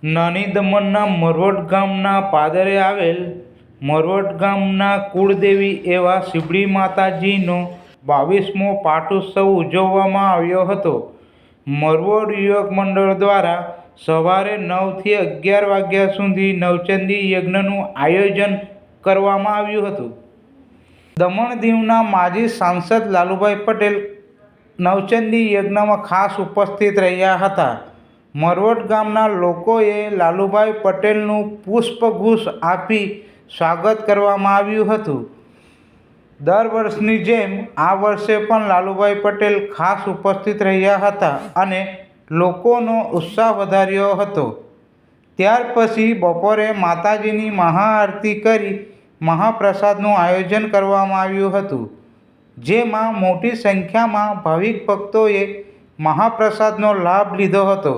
નાની દમણના મરવડ ગામના પાદરે આવેલ મરવડ ગામના કુળદેવી એવા શિબડી માતાજીનો 22મો પાટોત્સવ ઉજવવામાં આવ્યો હતો. મરવડ યુવક મંડળ દ્વારા સવારે 9 થી 11 વાગ્યા સુધી નવચંડી યજ્ઞનું આયોજન કરવામાં આવ્યું હતું. દમણ દીવના માજી સાંસદ લાલુભાઈ પટેલ નવચંડી યજ્ઞમાં ખાસ ઉપસ્થિત રહ્યા હતા. મરવડ ગામના લોકોએ લાલુભાઈ પટેલનું પુષ્પગુચ્છ આપી સ્વાગત કરવામાં આવ્યું હતું. દર વર્ષની જેમ આ વર્ષે પણ લાલુભાઈ પટેલ ખાસ ઉપસ્થિત રહ્યા હતા અને લોકોનો ઉત્સાહ વધાર્યો હતો. ત્યાર પછી બપોરે માતાજીની મહાઆરતી કરી મહાપ્રસાદનું આયોજન કરવામાં આવ્યું હતું, જેમાં મોટી સંખ્યામાં ભાવિક ભક્તોએ મહાપ્રસાદનો લાભ લીધો હતો.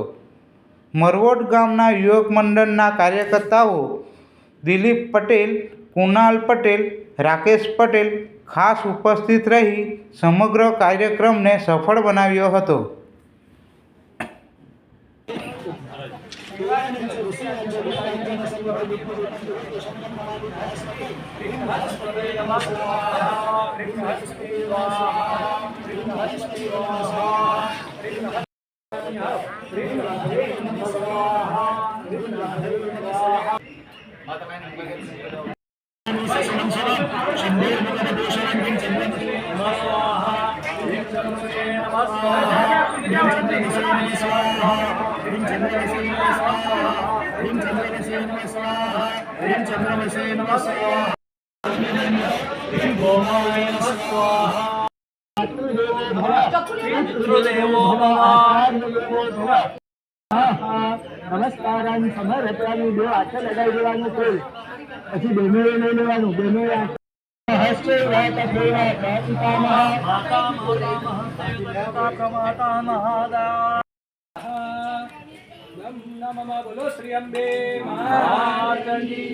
મરવડ ગામના યુવક મંડળના કાર્યકર્તાઓ દિલીપ પટેલ, કુનાલ પટેલ, રાકેશ પટેલ ખાસ ઉપસ્થિત રહી સમગ્ર કાર્યક્રમને સફળ બનાવ્યો હતો. નમસ્કારાન સમર્પયામિ. બે હાથ લગાવી દેવાનું, કોઈ પછી બેનોએ લઈ લેવાનું. બેનોએ હસ્તે બોલો શ્રી અંબે માતની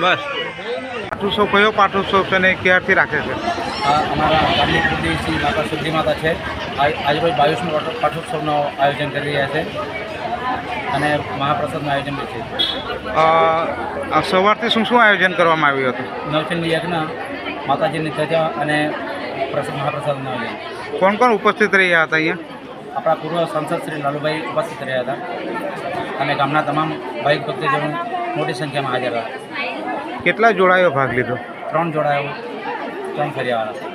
બસ પાટોત્સવ કયો પાટોત્સવ છે ને ક્યારથી રાખે છે? અમારા ગામની કુળદેવી માતા શિબડી માતા છે. આજરોજ 22મો પાટોત્સવનું આયોજન કરી રહ્યા છે અને મહાપ્રસાદનું આયોજન બી છે. સવારથી શું શું આયોજન કરવામાં આવ્યું હતું? નવચંડી યજ્ઞ, માતાજીની ધજા અને મહાપ્રસાદનું આયોજન. કોણ કોણ ઉપસ્થિત રહ્યા હતા અહીંયા? આપણા પૂર્વ સાંસદ શ્રી લાલુભાઈ ઉપસ્થિત રહ્યા હતા અને ગામના તમામ ભાવિક ભક્તજનો મોટી સંખ્યામાં હાજર હતા. કેટલા જોડાયો ભાગ લીધો? 3 જોડાયો, 3 ફર્યાવાળા.